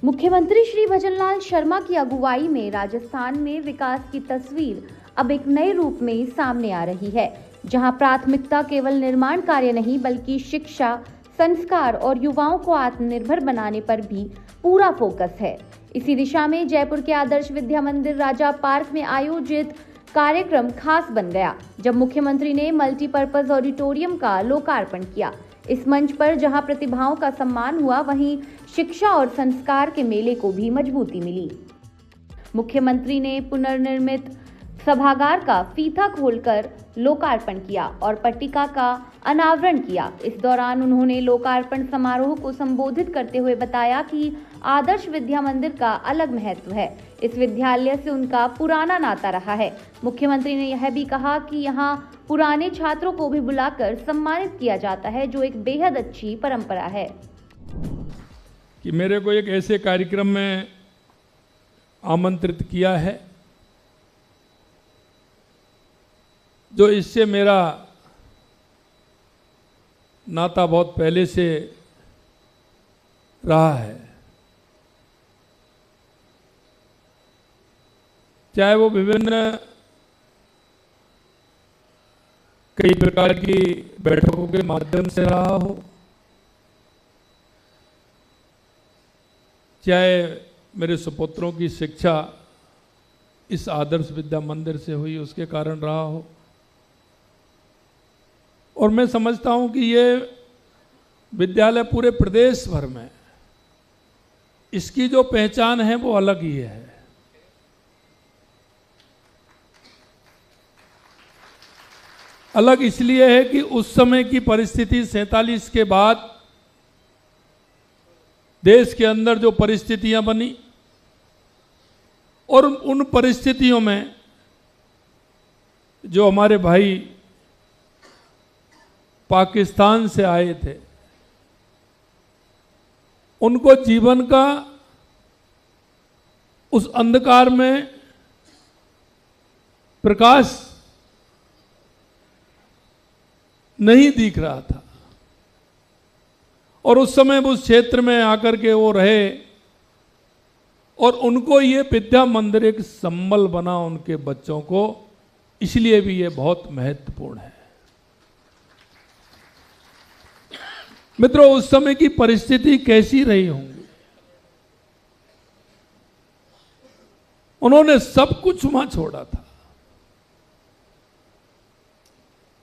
मुख्यमंत्री श्री भजनलाल शर्मा की अगुवाई में राजस्थान में विकास की तस्वीर अब एक नए रूप में सामने आ रही है, जहां प्राथमिकता केवल निर्माण कार्य नहीं बल्कि शिक्षा, संस्कार और युवाओं को आत्मनिर्भर बनाने पर भी पूरा फोकस है। इसी दिशा में जयपुर के आदर्श विद्या मंदिर राजा पार्क में आयोजित कार्यक्रम खास बन गया, जब मुख्यमंत्री ने मल्टीपर्पज ऑडिटोरियम का लोकार्पण किया। इस मंच पर जहां प्रतिभाओं का सम्मान हुआ, वहीं शिक्षा और संस्कार के मेले को भी मजबूती मिली। मुख्यमंत्री ने पुनर्निर्मित सभागार का फीता खोलकर लोकार्पण किया और पट्टिका का अनावरण किया। इस दौरान उन्होंने लोकार्पण समारोह को संबोधित करते हुए बताया कि आदर्श विद्या मंदिर का अलग महत्व है। इस विद्यालय से उनका पुराना नाता रहा है। मुख्यमंत्री ने यह भी कहा कि यहाँ पुराने छात्रों को भी बुलाकर सम्मानित किया जाता है, जो एक बेहद अच्छी परंपरा है। कि मेरे को एक ऐसे कार्यक्रम में आमंत्रित किया है जो इससे मेरा नाता बहुत पहले से रहा है। चाहे वो विभिन्न कई प्रकार की बैठकों के माध्यम से रहा हो, चाहे मेरे सुपुत्रों की शिक्षा इस आदर्श विद्या मंदिर से हुई उसके कारण रहा हो, और मैं समझता हूं कि ये विद्यालय पूरे प्रदेश भर में इसकी जो पहचान है वो अलग ही है। अलग इसलिए है कि उस समय की परिस्थिति 47 के बाद देश के अंदर जो परिस्थितियां बनी, और उन परिस्थितियों में जो हमारे भाई पाकिस्तान से आए थे, उनको जीवन का उस अंधकार में प्रकाश नहीं दिख रहा था, और उस समय उस क्षेत्र में आकर के वो रहे, और उनको ये विद्या मंदिर एक संबल बना उनके बच्चों को। इसलिए भी ये बहुत महत्वपूर्ण है। मित्रों, उस समय की परिस्थिति कैसी रही होंगी? उन्होंने सब कुछ वहां छोड़ा था,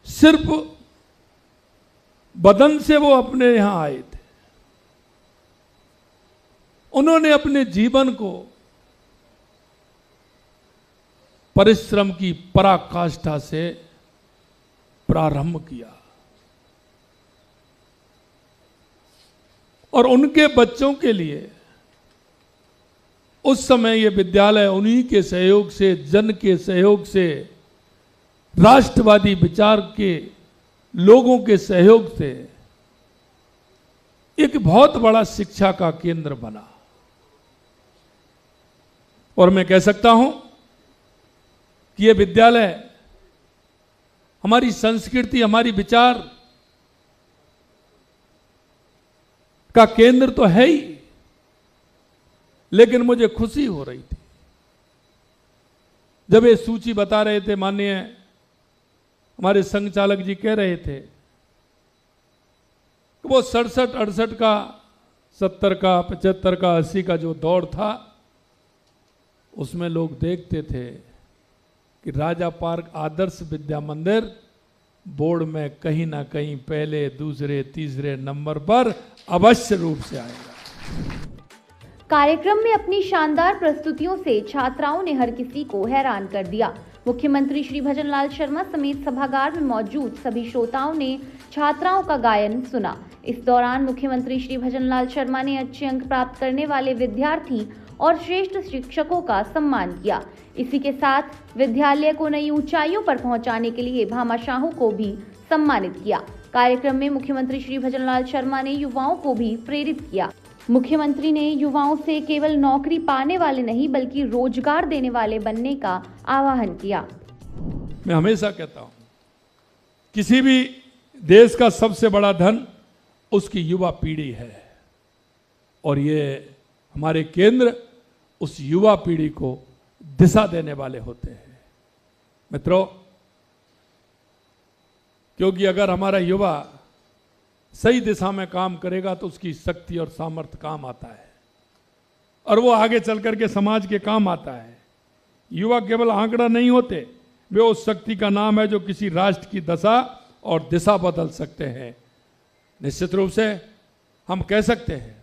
सिर्फ बदन से वो अपने यहां आए थे। उन्होंने अपने जीवन को परिश्रम की पराकाष्ठा से प्रारंभ किया, और उनके बच्चों के लिए उस समय ये विद्यालय उन्हीं के सहयोग से, जन के सहयोग से, राष्ट्रवादी विचार के लोगों के सहयोग से एक बहुत बड़ा शिक्षा का केंद्र बना। और मैं कह सकता हूं कि यह विद्यालय हमारी संस्कृति, हमारी विचार का केंद्र तो है ही, लेकिन मुझे खुशी हो रही थी जब ये सूची बता रहे थे, माननीय हमारे संघ चालक जी कह रहे थे कि वो 67, 68 का, 70 का, 75 का, 80 का जो दौर था, उसमें लोग देखते थे कि राजा पार्क आदर्श विद्या मंदिर बोर्ड में कहीं ना कहीं पहले, दूसरे, तीसरे नंबर पर अवश्य रूप से आएगा। कार्यक्रम में अपनी शानदार प्रस्तुतियों से छात्राओं ने हर किसी को हैरान कर दिया। मुख्यमंत्री श्री भजनलाल शर्मा समेत सभागार में मौजूद सभी श्रोताओं ने छात्राओं का गायन सुना। इस दौरान मुख्यमंत्री श्री भजनलाल शर्मा ने अच्छे अंक प्राप्त करने वाले विद्यार्थी और श्रेष्ठ शिक्षकों का सम्मान किया। इसी के साथ विद्यालय को नई ऊंचाइयों पर पहुंचाने के लिए भामाशाहों को भी सम्मानित किया। कार्यक्रम में मुख्यमंत्री श्री भजनलाल शर्मा ने युवाओं को भी प्रेरित किया। मुख्यमंत्री ने युवाओं से केवल नौकरी पाने वाले नहीं बल्कि रोजगार देने वाले बनने का आह्वान किया। मैं हमेशा कहता हूं, किसी भी देश का सबसे बड़ा धन उसकी युवा पीढ़ी है, और ये हमारे केंद्र उस युवा पीढ़ी को दिशा देने वाले होते हैं। मित्रों, क्योंकि अगर हमारा युवा सही दिशा में काम करेगा तो उसकी शक्ति और सामर्थ्य काम आता है और वो आगे चल करके समाज के काम आता है। युवा केवल आंकड़ा नहीं होते, वे उस शक्ति का नाम है जो किसी राष्ट्र की दशा और दिशा बदल सकते हैं। निश्चित रूप से हम कह सकते हैं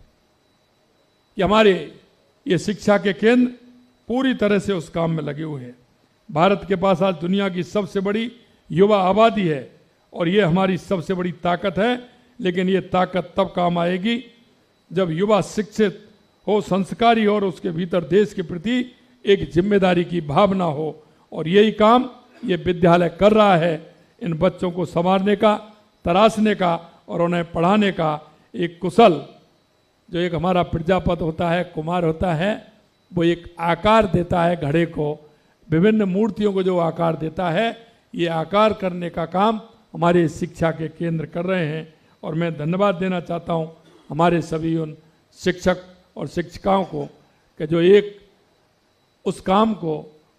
कि हमारे ये शिक्षा के केंद्र पूरी तरह से उस काम में लगे हुए हैं। भारत के पास आज दुनिया की सबसे बड़ी युवा आबादी है और ये हमारी सबसे बड़ी ताकत है। लेकिन ये ताकत तब काम आएगी जब युवा शिक्षित हो, संस्कारी हो और उसके भीतर देश के प्रति एक जिम्मेदारी की भावना हो। और यही काम ये विद्यालय कर रहा है, इन बच्चों को संवारने का, तराशने का और उन्हें पढ़ाने का। एक कुशल जो एक हमारा प्रजापति होता है, कुमार होता है, वो एक आकार देता है घड़े को, विभिन्न मूर्तियों को जो आकार देता है, ये आकार करने का काम हमारे शिक्षा के केंद्र कर रहे हैं। और मैं धन्यवाद देना चाहता हूँ हमारे सभी उन शिक्षक और शिक्षिकाओं को कि जो एक उस काम को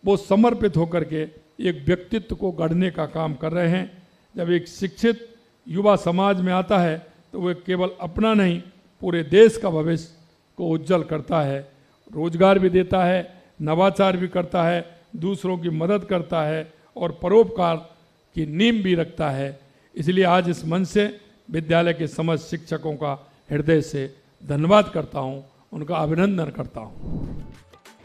वो समर्पित होकर के एक व्यक्तित्व को गढ़ने का काम कर रहे हैं। जब एक शिक्षित युवा समाज में आता है तो वो केवल अपना नहीं, पूरे देश का भविष्य को उज्जवल करता है, रोजगार भी देता है, नवाचार भी करता है, दूसरों की मदद करता है और परोपकार की नींव भी रखता है। इसलिए आज इस मंच से विद्यालय के समस्त शिक्षकों का हृदय से धन्यवाद करता हूं, उनका अभिनंदन करता हूं।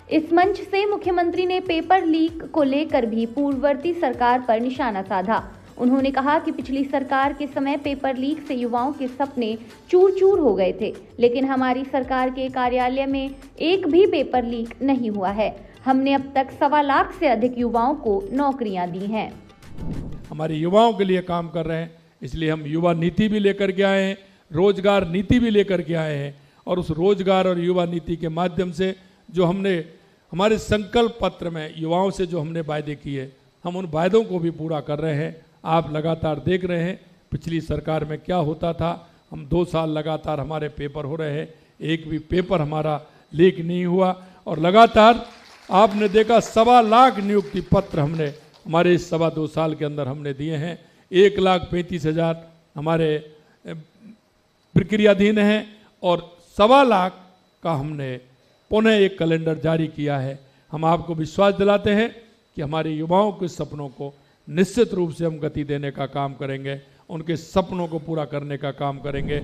इस मंच से मुख्यमंत्री ने पेपर लीक को लेकर भी पूर्ववर्ती सरकार पर निशाना साधा। उन्होंने कहा कि पिछली सरकार के समय पेपर लीक से युवाओं के सपने चूर चूर हो गए थे, लेकिन हमारी सरकार के कार्यालय में एक भी पेपर लीक नहीं हुआ है। हमने अब तक 1.25 लाख से अधिक युवाओं को नौकरियां दी हैं। हमारे युवाओं के लिए काम कर रहे हैं, इसलिए हम युवा नीति भी लेकर के आए हैं, रोजगार नीति भी लेकर के आए हैं। और उस रोजगार और युवा नीति के माध्यम से जो हमने हमारे संकल्प पत्र में युवाओं से जो हमने वायदे किए, हम उन वायदों को भी पूरा कर रहे हैं। आप लगातार देख रहे हैं पिछली सरकार में क्या होता था। हम 2 साल लगातार हमारे पेपर हो रहे हैं, एक भी पेपर हमारा लीक नहीं हुआ। और लगातार आपने देखा 1.25 लाख नियुक्ति पत्र हमने हमारे इस 2.25 साल के अंदर हमने दिए हैं। 1,35,000 हमारे प्रक्रियाधीन हैं और 1.25 लाख का हमने पुनः एक कैलेंडर जारी किया है। हम आपको विश्वास दिलाते हैं कि हमारे युवाओं के सपनों को निश्चित रूप से हम गति देने का काम करेंगे, उनके सपनों को पूरा करने का काम करेंगे।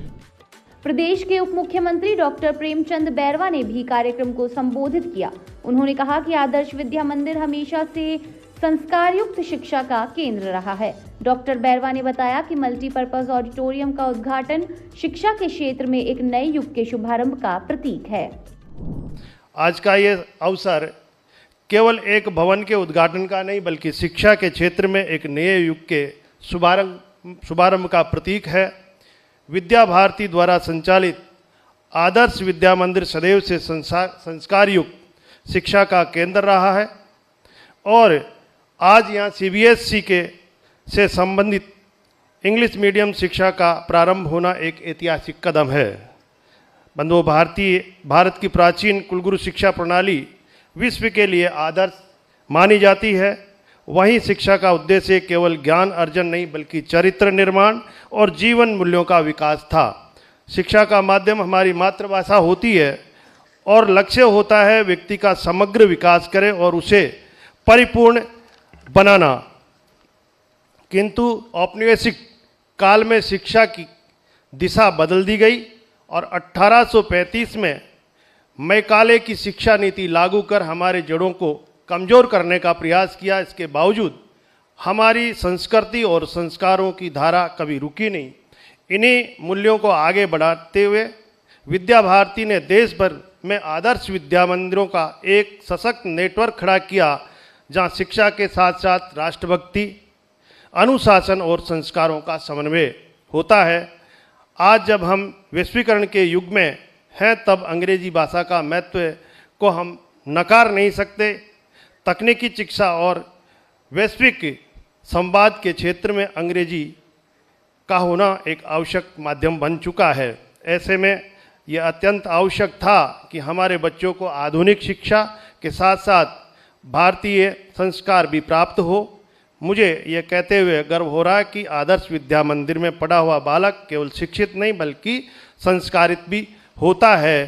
प्रदेश के उप मुख्यमंत्री डॉक्टर प्रेमचंद बैरवा ने भी कार्यक्रम को संबोधित किया। उन्होंने कहा कि आदर्श विद्या मंदिर हमेशा से संस्कारयुक्त शिक्षा का केंद्र रहा है। डॉक्टर बैरवा ने बताया कि मल्टीपर्पज ऑडिटोरियम का उद्घाटन शिक्षा के क्षेत्र में एक नए युग के शुभारंभ का प्रतीक है। आज का ये अवसर केवल एक भवन के उद्घाटन का नहीं, बल्कि शिक्षा के क्षेत्र में एक नए युग के शुभारंभ का प्रतीक है। विद्या भारती द्वारा संचालित आदर्श विद्या मंदिर सदैव से संस्कार युक्त शिक्षा का केंद्र रहा है और आज यहाँ CBSE से संबंधित इंग्लिश मीडियम शिक्षा का प्रारंभ होना एक ऐतिहासिक कदम है। बंधुओं, भारत की प्राचीन कुलगुरु शिक्षा प्रणाली विश्व के लिए आदर्श मानी जाती है। वहीं शिक्षा का उद्देश्य केवल ज्ञान अर्जन नहीं, बल्कि चरित्र निर्माण और जीवन मूल्यों का विकास था। शिक्षा का माध्यम हमारी मातृभाषा होती है और लक्ष्य होता है व्यक्ति का समग्र विकास करे और उसे परिपूर्ण बनाना। किंतु औपनिवेशिक काल में शिक्षा की दिशा बदल दी गई और 1835 में मैकाले की शिक्षा नीति लागू कर हमारे जड़ों को कमज़ोर करने का प्रयास किया। इसके बावजूद हमारी संस्कृति और संस्कारों की धारा कभी रुकी नहीं। इन्हीं मूल्यों को आगे बढ़ाते हुए विद्या भारती ने देश भर में आदर्श विद्या मंदिरों का एक सशक्त नेटवर्क खड़ा किया, जहां शिक्षा के साथ साथ राष्ट्रभक्ति, अनुशासन और संस्कारों का समन्वय होता है। आज जब हम वैश्वीकरण के युग में हैं, तब अंग्रेजी भाषा का महत्व को हम नकार नहीं सकते। तकनीकी शिक्षा और वैश्विक संवाद के क्षेत्र में अंग्रेजी का होना एक आवश्यक माध्यम बन चुका है। ऐसे में ये अत्यंत आवश्यक था कि हमारे बच्चों को आधुनिक शिक्षा के साथ साथ भारतीय संस्कार भी प्राप्त हो। मुझे ये कहते हुए गर्व हो रहा है कि आदर्श विद्या मंदिर में पढ़ा हुआ बालक केवल शिक्षित नहीं बल्कि संस्कारित भी होता है।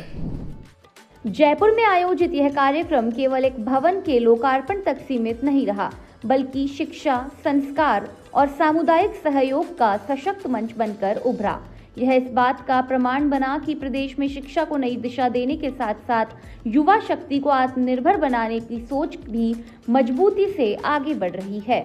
जयपुर में आयोजित यह कार्यक्रम केवल एक भवन के लोकार्पण तक सीमित नहीं रहा, बल्कि शिक्षा, संस्कार और सामुदायिक सहयोग का सशक्त मंच बनकर उभरा। यह इस बात का प्रमाण बना कि प्रदेश में शिक्षा को नई दिशा देने के साथ साथ युवा शक्ति को आत्मनिर्भर बनाने की सोच भी मजबूती से आगे बढ़ रही है।